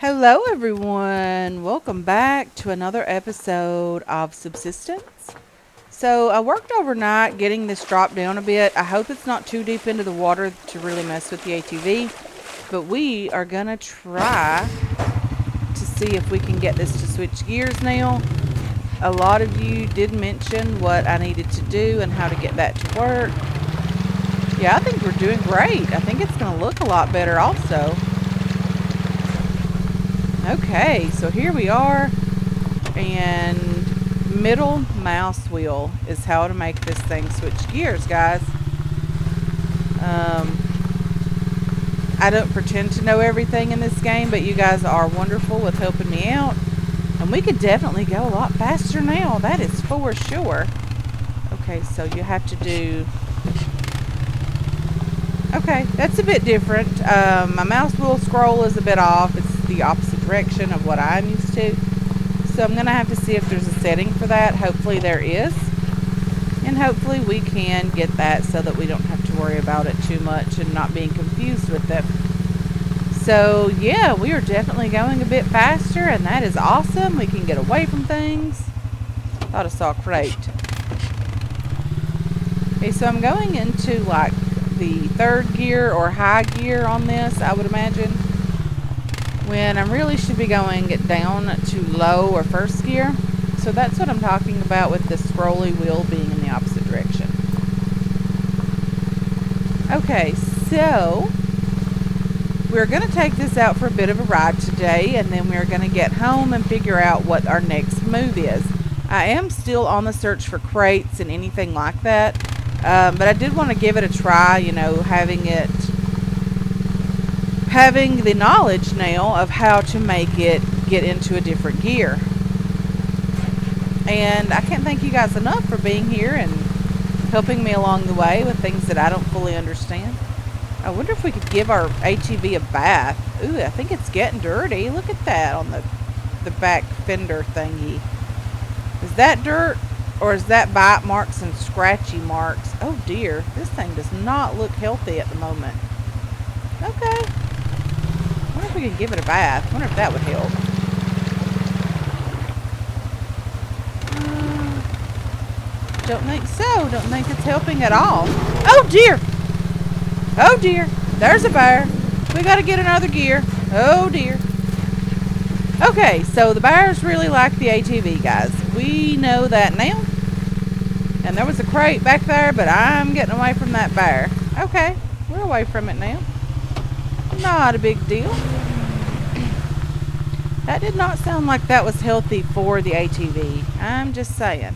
Hello, everyone. Welcome back to another episode of Subsistence. So, I worked overnight getting this dropped down a bit. I hope it's not too deep into the water to really mess with the ATV, but we are going to try to see if we can get this to switch gears now. A lot of you did mention what I needed to do and how to get that to work. Yeah, I think we're doing great. I think it's going to look a lot better also. Okay, so here we are, and middle mouse wheel is how to make this thing switch gears, guys. I don't pretend to know everything in this game, but you guys are wonderful with helping me out, and we could definitely go a lot faster now, that is for sure. Okay, so you have to do... Okay, that's a bit different. My mouse wheel scroll is a bit off. It's the opposite direction of what I'm used to. So I'm going to have to see if there's a setting for that. Hopefully there is. And hopefully we can get that so that we don't have to worry about it too much and not being confused with it. So yeah, we are definitely going a bit faster, and that is awesome. We can get away from things. Thought I saw a crate. Okay, so I'm going into like the third gear or high gear on this, I would imagine, when I really should be going down to low or first gear. So that's what I'm talking about with the scrolly wheel being in the opposite direction. Okay, so we're going to take this out for a bit of a ride today, and then we're going to get home and figure out what our next move is. I am still on the search for crates and anything like that. But I did want to give it a try, you know, having the knowledge now of how to make it get into a different gear. And I can't thank you guys enough for being here and helping me along the way with things that I don't fully understand. I wonder if we could give our ATV a bath. Ooh, I think it's getting dirty. Look at that on the back fender thingy. Is that dirt? Or is that bite marks and scratchy marks? Oh dear, this thing does not look healthy at the moment. Okay. I wonder if we can give it a bath. I wonder if that would help. Don't think so. Don't think it's helping at all. Oh dear! Oh dear! There's a bear. We gotta get another gear. Oh dear. Okay, so the bears really like the ATV, guys. We know that now. And there was a crate back there, but I'm getting away from that bear. Okay, we're away from it now. Not a big deal. That did not sound like that was healthy for the ATV. I'm just saying.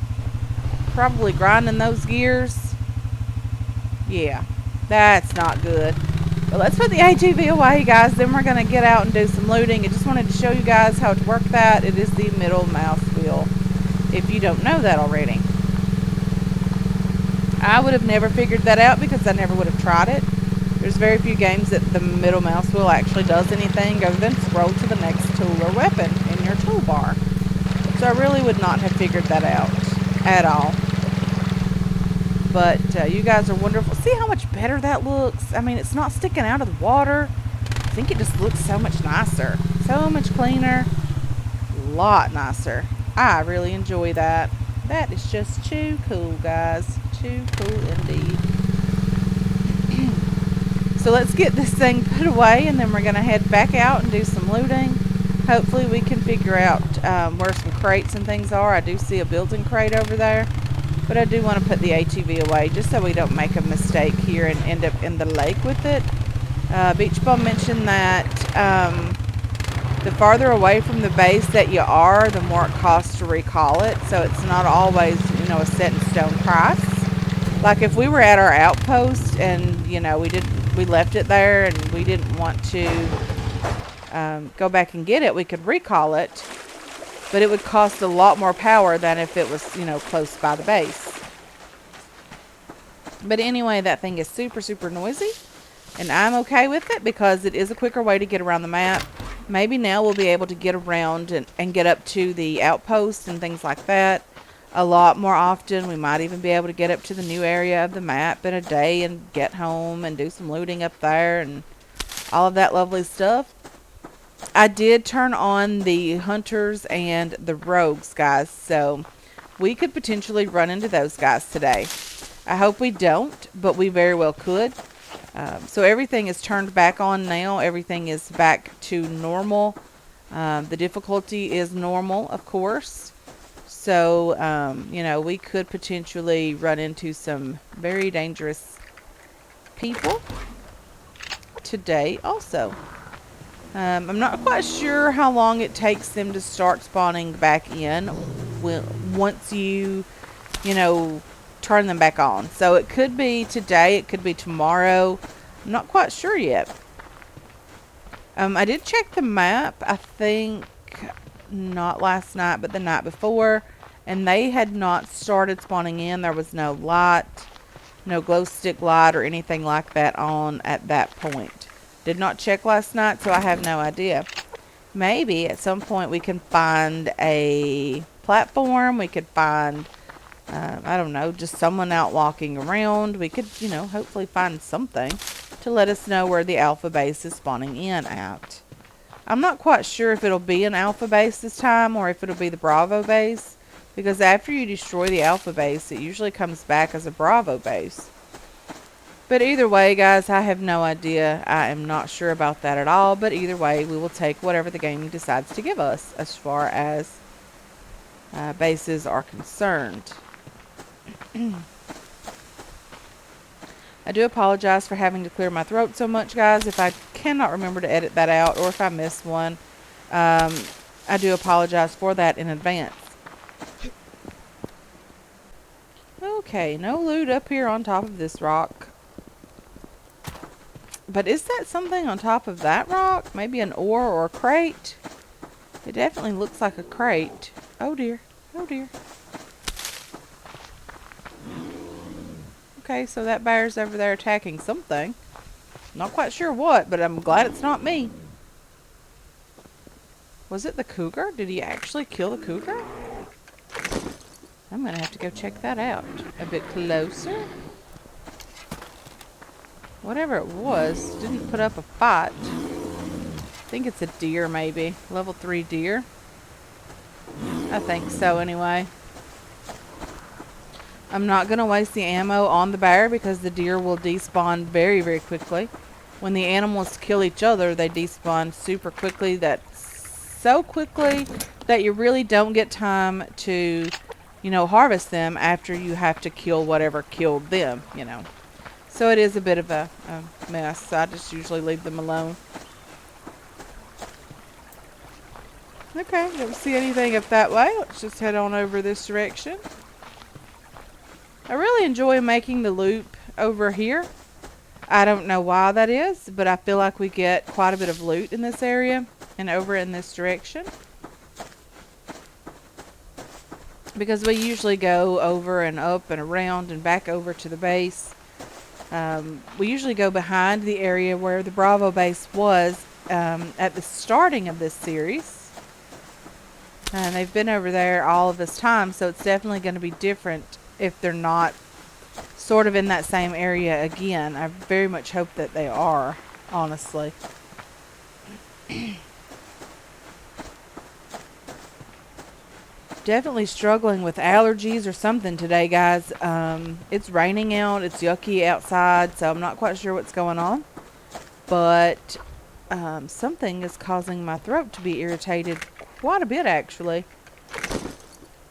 Probably grinding those gears. Yeah, that's not good. But let's put the ATV away, guys. Then we're going to get out and do some looting. I just wanted to show you guys how to work that. It is the middle mouse wheel, if you don't know that already. I would have never figured that out because I never would have tried it. There's very few games that the middle mouse wheel actually does anything other than scroll to the next tool or weapon in your toolbar. So I really would not have figured that out at all. But you guys are wonderful. See how much better that looks? I mean, it's not sticking out of the water. I think it just looks so much nicer. So much cleaner. A lot nicer. I really enjoy that. That is just too cool, guys. Too cool indeed. So let's get this thing put away, and then we're going to head back out and do some looting. Hopefully we can figure out where some crates and things are. I do see a building crate over there, but I do want to put the ATV away just so we don't make a mistake here and end up in the lake with it. Beach Bum mentioned that the farther away from the base that you are, the more it costs to recall it. So it's not always, you know, a set in stone price. Like if we were at our outpost and, you know, we left it there and we didn't want to go back and get it, we could recall it, but it would cost a lot more power than if it was, you know, close by the base. But anyway, that thing is super, super noisy, and I'm okay with it because it is a quicker way to get around the map. Maybe now we'll be able to get around and get up to the outpost and things like that a lot more often. We might even be able to get up to the new area of the map in a day and get home and do some looting up there and all of that lovely stuff. I did turn on the hunters and the rogues, guys, so we could potentially run into those guys today. I hope we don't, but we very well could. So everything is turned back on now. Everything is back to normal. The difficulty is normal, of course. So, we could potentially run into some very dangerous people today also. I'm not quite sure how long it takes them to start spawning back in once you know, turn them back on. So it could be today, it could be tomorrow. I'm not quite sure yet. I did check the map, I think not last night, but the night before, and they had not started spawning in. There was no light, no glow stick light or anything like that on at that point. Did not check last night, so I have no idea. Maybe at some point we can find a platform. We could find, I don't know, just someone out walking around. We could, hopefully find something to let us know where the alpha base is spawning in at. I'm not quite sure if it'll be an alpha base this time or if it'll be the Bravo base, because after you destroy the alpha base, it usually comes back as a Bravo base. But either way, guys, I have no idea. I am not sure about that at all. But either way, we will take whatever the game decides to give us as far as bases are concerned. I do apologize for having to clear my throat so much, guys. If I cannot remember to edit that out or if I missed one, I do apologize for that in advance. Okay, no loot up here on top of this rock. But is that something on top of that rock? Maybe an ore or a crate? It definitely looks like a crate. Oh dear. Oh dear. Okay, so that bear's over there attacking something. Not quite sure what, but I'm glad it's not me. Was it the cougar? Did he actually kill the cougar? I'm going to have to go check that out a bit closer. Whatever it was, didn't put up a fight. I think it's a deer maybe. Level 3 deer. I think so anyway. I'm not going to waste the ammo on the bear because the deer will despawn very, very quickly. When the animals kill each other, they despawn super quickly. So quickly that you really don't get time to, harvest them after you have to kill whatever killed them, So it is a bit of a mess. I just usually leave them alone. Okay, don't see anything up that way. Let's just head on over this direction. I really enjoy making the loop over here. I don't know why that is, but I feel like we get quite a bit of loot in this area and over in this direction. Because we usually go over and up and around and back over to the base. We usually go behind the area where the Bravo base was at the starting of this series. And they've been over there all of this time, so it's definitely going to be different if they're not sort of in that same area again. I very much hope that they are, honestly. Definitely struggling with allergies or something today, guys. It's raining out. It's yucky outside, so I'm not quite sure what's going on. But something is causing my throat to be irritated quite a bit, actually.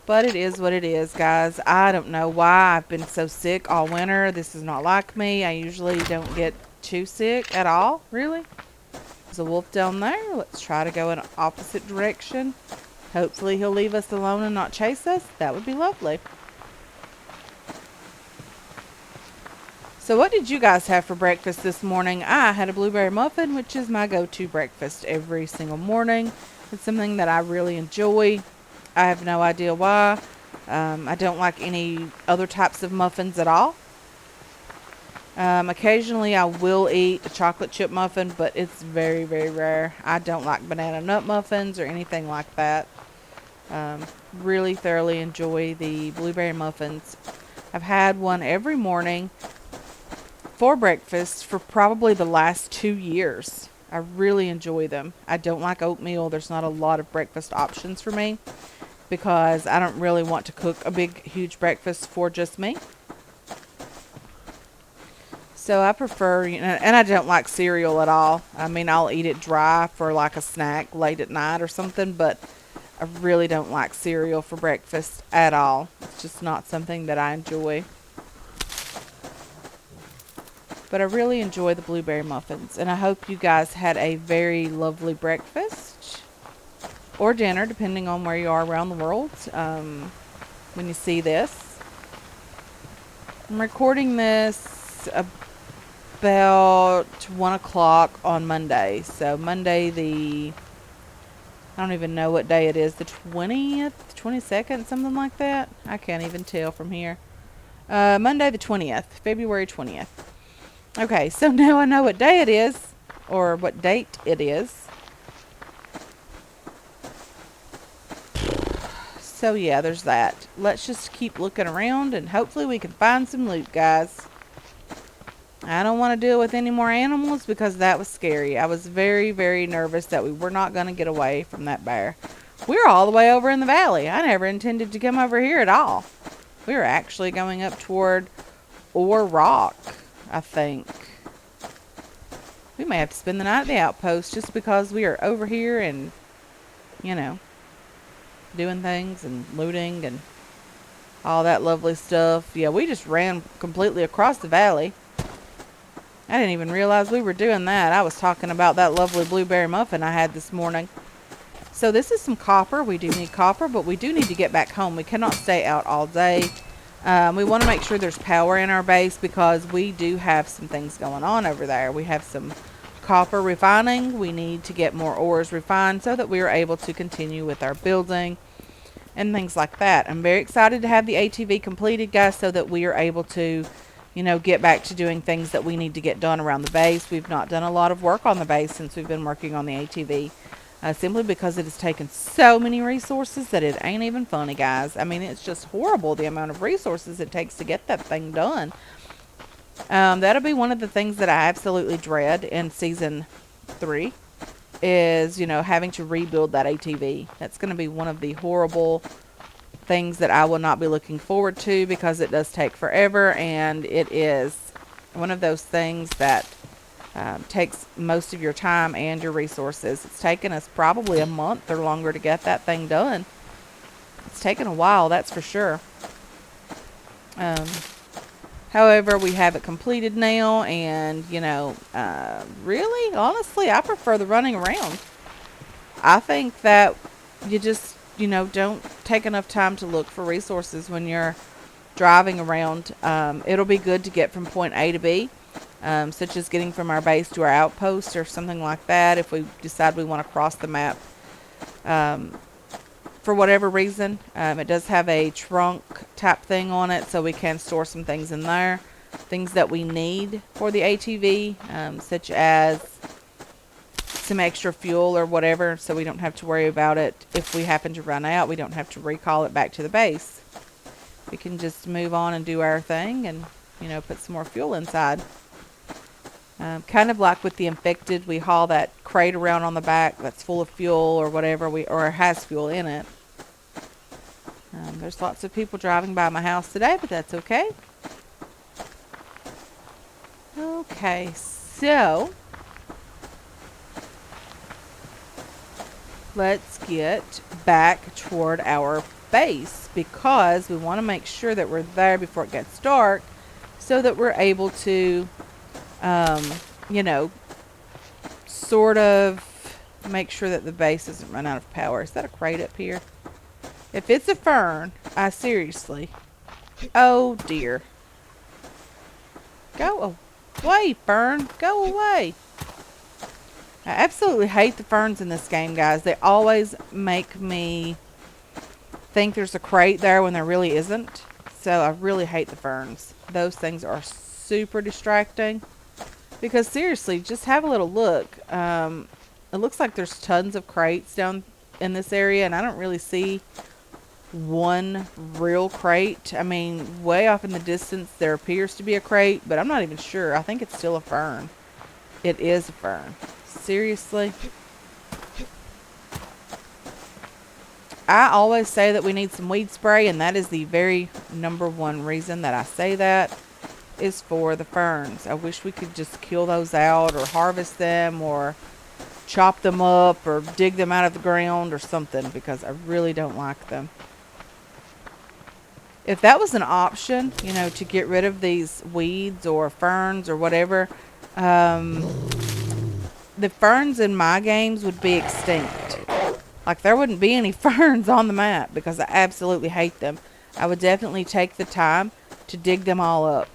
But it is what it is, guys. I don't know why I've been so sick all winter. This is not like me. I usually don't get too sick at all, really. There's a wolf down there. Let's try to go in an opposite direction. Hopefully he'll leave us alone and not chase us. That would be lovely. So what did you guys have for breakfast this morning? I had a blueberry muffin, which is my go-to breakfast every single morning. It's something that I really enjoy. I have no idea why. I don't like any other types of muffins at all. Occasionally I will eat a chocolate chip muffin, but it's very, very rare. I don't like banana nut muffins or anything like that. Really thoroughly enjoy the blueberry muffins. I've had one every morning for breakfast for probably the last 2 years. I really enjoy them. I don't like oatmeal. There's not a lot of breakfast options for me because I don't really want to cook a big, huge breakfast for just me. So I prefer, and I don't like cereal at all. I mean, I'll eat it dry for like a snack late at night or something, but I really don't like cereal for breakfast at all. It's just not something that I enjoy. But I really enjoy the blueberry muffins, and I hope you guys had a very lovely breakfast or dinner, depending on where you are around the world when you see this. I'm recording this about 1 o'clock on Monday. So Monday I don't even know what day it is, the 20th, 22nd, something like that. I can't even tell from here. Monday the 20th, February 20th. Okay, so now I know what day it is, or what date it is. So yeah, there's that. Let's just keep looking around and hopefully we can find some loot, guys. I don't want to deal with any more animals because that was scary. I was very, very nervous that we were not going to get away from that bear. We were all the way over in the valley. I never intended to come over here at all. We were actually going up toward Ore Rock, I think. We may have to spend the night at the outpost just because we are over here and, doing things and looting and all that lovely stuff. Yeah, we just ran completely across the valley. I didn't even realize we were doing that. I was talking about that lovely blueberry muffin I had this morning. So this is some copper. We do need copper, but we do need to get back home. We cannot stay out all day. We want to make sure there's power in our base because we do have some things going on over there. We have some copper refining. We need to get more ores refined so that we are able to continue with our building and things like that. I'm very excited to have the ATV completed, guys, so that we are able to get back to doing things that we need to get done around the base. We've not done a lot of work on the base since we've been working on the ATV, simply because it has taken so many resources that it ain't even funny, guys. I mean, it's just horrible the amount of resources it takes to get that thing done. That'll be one of the things that I absolutely dread in season 3 is, having to rebuild that ATV. That's going to be one of the horrible things that I will not be looking forward to because it does take forever, and it is one of those things that takes most of your time and your resources. It's taken us probably a month or longer to get that thing done. It's taken a while, that's for sure. However, we have it completed now, and really, honestly, I prefer the running around. I think that you just don't take enough time to look for resources when you're driving around. It'll be good to get from point A to B, such as getting from our base to our outpost or something like that if we decide we want to cross the map. For whatever reason, it does have a trunk type thing on it, so we can store some things in there. Things that we need for the ATV, such as some extra fuel or whatever, so we don't have to worry about it. If we happen to run out, we don't have to recall it back to the base. We can just move on and do our thing and put some more fuel inside. Kind of like with the infected, we haul that crate around on the back that's full of fuel or whatever, or has fuel in it. There's lots of people driving by my house today, but that's okay. Okay, so let's get back toward our base because we want to make sure that we're there before it gets dark so that we're able to, sort of make sure that the base doesn't run out of power. Is that a crate up here? If it's a fern, I seriously, oh dear. Go away, fern. Go away. I absolutely hate the ferns in this game, guys. They always make me think there's a crate there when there really isn't. So I really hate the ferns. Those things are super distracting. Because seriously, just have a little look. It looks like there's tons of crates down in this area, and I don't really see one real crate. I mean, way off in the distance there appears to be a crate, but I'm not even sure. I think it's still a fern. It is a fern. seriously. I always say that we need some weed spray, and that is the very number one reason that I say that is for the ferns. I wish we could just kill those out or harvest them or chop them up or dig them out of the ground or something, because I really don't like them. If that was an option, you know, to get rid of these weeds or ferns or whatever, the ferns in my games would be extinct. Like, there wouldn't be any ferns on the map because I absolutely hate them. I would definitely take the time to dig them all up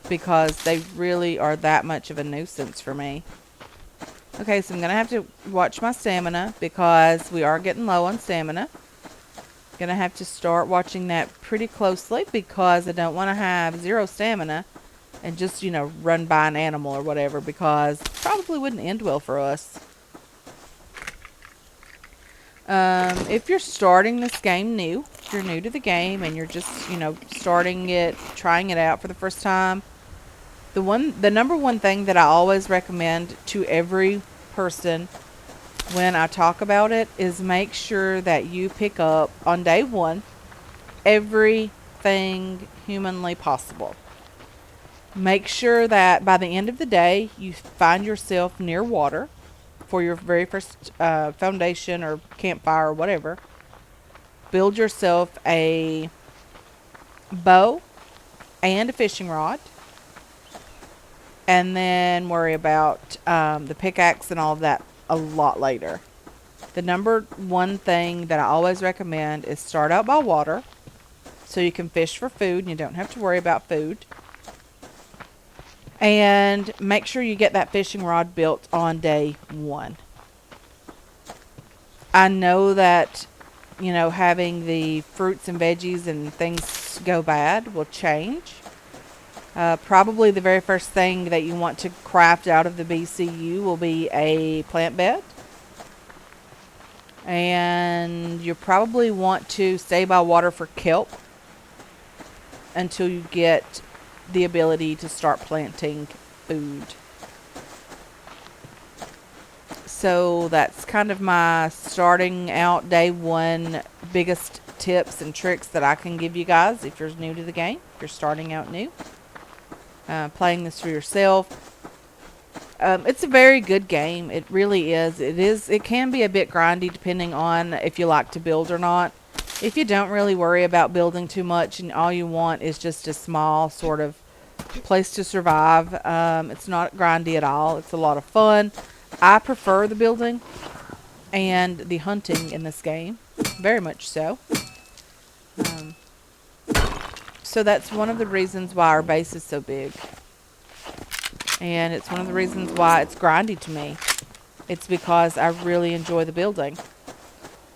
because they really are that much of a nuisance for me. Okay, so I'm going to have to watch my stamina because we are getting low on stamina. Going to have to start watching that pretty closely because I don't want to have 0 stamina and just, you know, run by an animal or whatever, because it probably wouldn't end well for us. If you're starting this game new, if you're new to the game and you're just, you know, starting it, trying it out for the first time, the number one thing that I always recommend to every person when I talk about it is make sure that you pick up on day 1 everything humanly possible. Make sure that by the end of the day you find yourself near water for your very first foundation or campfire or whatever. Build yourself a bow and a fishing rod, and then worry about the pickaxe and all of that a lot later. The number one thing that I always recommend is start out by water so you can fish for food and you don't have to worry about food. And make sure you get that fishing rod built on day 1. I know that, you know, having the fruits and veggies and things go bad will change. Probably the very first thing that you want to craft out of the BCU will be a plant bed. And you probably want to stay by water for kelp until you get the ability to start planting food. So that's kind of my starting out day 1 biggest tips and tricks that I can give you guys if you're new to the game, if you're starting out new. Playing this for yourself. It's a very good game. It really is. It can be a bit grindy depending on if you like to build or not. If you don't really worry about building too much and all you want is just a small sort of place to survive, it's not grindy at all. It's a lot of fun. I prefer the building and the hunting in this game. Very much so. So that's one of the reasons why our base is so big. And it's one of the reasons why it's grindy to me. It's because I really enjoy the building.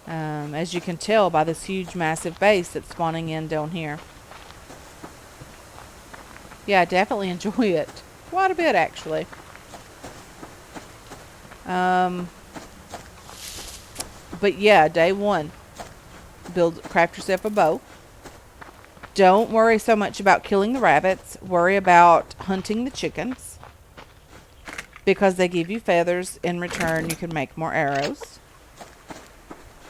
As you can tell by this huge, massive base that's spawning in down here. Yeah, I definitely enjoy it. Quite a bit, actually. But yeah, day 1. Craft yourself a bow. Don't worry so much about killing the rabbits. Worry about hunting the chickens. Because they give you feathers. In return, you can make more arrows.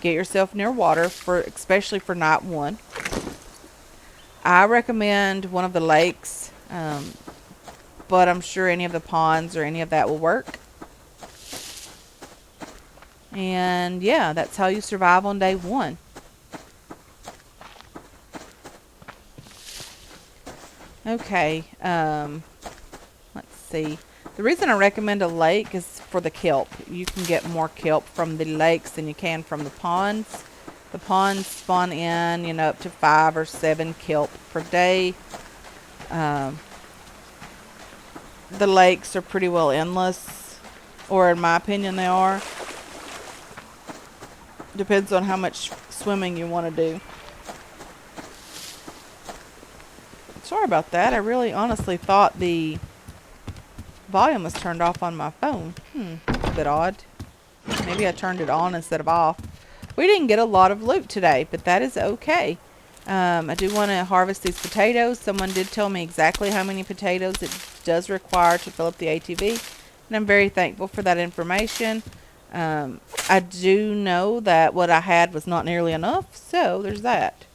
Get yourself near water, especially for night 1. I recommend one of the lakes. But I'm sure any of the ponds or any of that will work. And yeah, that's how you survive on day 1. Okay, let's see. The reason I recommend a lake is for the kelp. You can get more kelp from the lakes than you can from the ponds. The ponds spawn in, you know, up to 5 or 7 kelp per day. The lakes are pretty well endless, or in my opinion they are. Depends on how much swimming you want to do. Sorry about that. I really honestly thought the volume was turned off on my phone. That's a bit odd. Maybe I turned it on instead of off. We didn't get a lot of loot today, but that is okay. I do want to harvest these potatoes. Someone did tell me exactly how many potatoes it does require to fill up the ATV. And I'm very thankful for that information. I do know that what I had was not nearly enough, so there's that.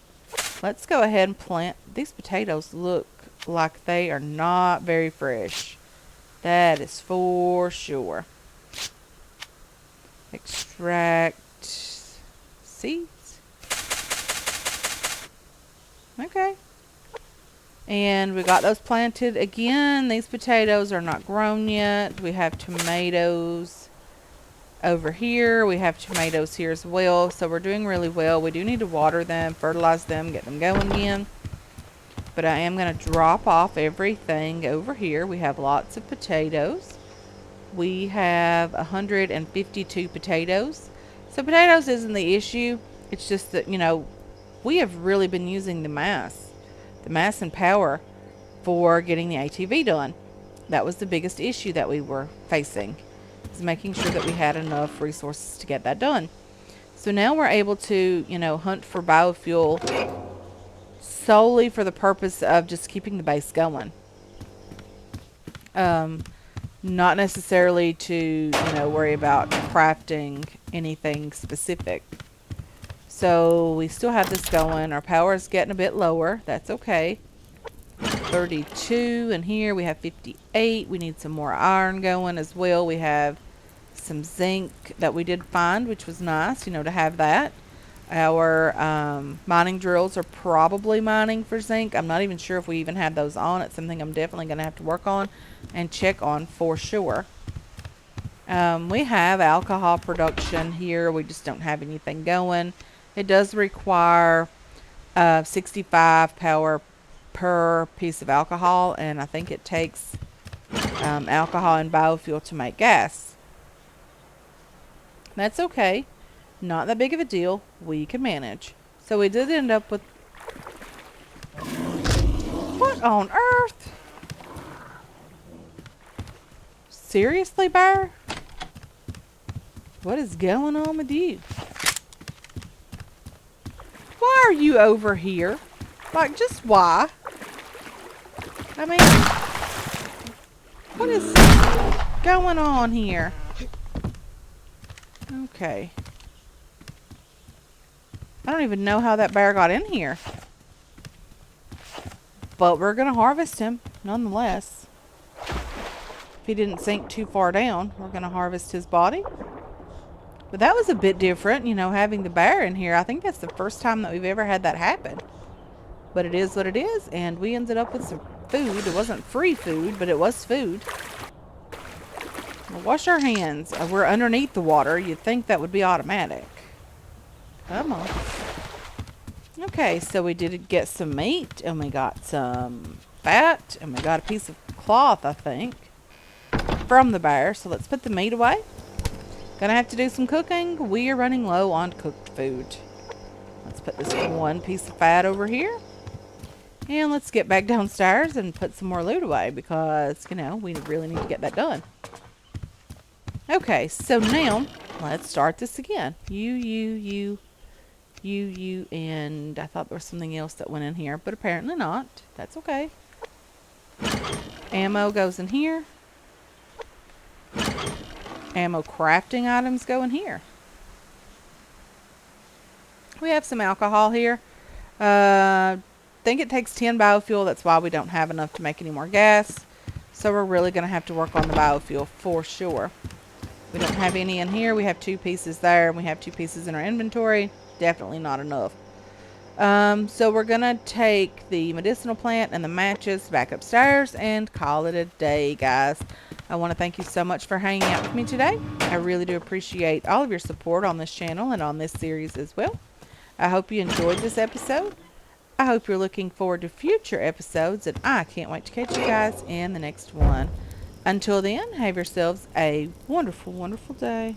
Let's go ahead and plant. These potatoes look like they are not very fresh. That is for sure. Extract seeds. Okay. And we got those planted. Again, these potatoes are not grown yet. We have tomatoes over here. We have tomatoes here as well. So we're doing really well. We do need to water them, fertilize them, get them going again. But I am going to drop off everything over here. We have lots of potatoes. We have 152 potatoes. So potatoes isn't the issue. It's just that, we have really been using the mass and power for getting the ATV done. That was the biggest issue that we were facing, is making sure that we had enough resources to get that done. So now we're able to, hunt for biofuel solely for the purpose of just keeping the base going. Not necessarily to, worry about crafting anything specific. So we still have this going. Our power is getting a bit lower. That's okay. 32, and here we have 58. We need some more iron going as well. We have some zinc that we did find, which was nice, to have that. Our mining drills are probably mining for zinc. I'm not even sure if we even have those on. It's something I'm definitely going to have to work on and check on for sure. We have alcohol production here. We just don't have anything going. It does require 65 power per piece of alcohol, and I think it takes alcohol and biofuel to make gas. That's okay. Not that big of a deal. We can manage. So we did end up with... What on earth? Seriously, bear? What is going on with you? Why are you over here? Like, just why? I mean, what is going on here? Okay. I don't even know how that bear got in here. But we're going to harvest him, nonetheless. If he didn't sink too far down, we're going to harvest his body. But that was a bit different, having the bear in here. I think that's the first time that we've ever had that happen. But it is what it is, and we ended up with some food. It wasn't free food, but it was food. We'll wash our hands. We're underneath the water. You'd think that would be automatic. Come on. Okay, so we did get some meat, and we got some fat, and we got a piece of cloth, I think, from the bear. So let's put the meat away. Gonna have to do some cooking. We are running low on cooked food. Let's put this one piece of fat over here. And let's get back downstairs and put some more loot away because, we really need to get that done. Okay, so now let's start this again. You, and I thought there was something else that went in here, but apparently not. That's okay. Ammo goes in here. Ammo crafting items go in here. We have some alcohol here. I think it takes 10 biofuel. That's why we don't have enough to make any more gas. So we're really going to have to work on the biofuel for sure. We don't have any in here. We have 2 pieces there, and we have 2 pieces in our inventory. Definitely not enough. So we're going to take the medicinal plant and the matches back upstairs and call it a day, guys. I want to thank you so much for hanging out with me today. I really do appreciate all of your support on this channel and on this series as well. I hope you enjoyed this episode. I hope you're looking forward to future episodes, and I can't wait to catch you guys in the next one. Until then, have yourselves a wonderful, wonderful day.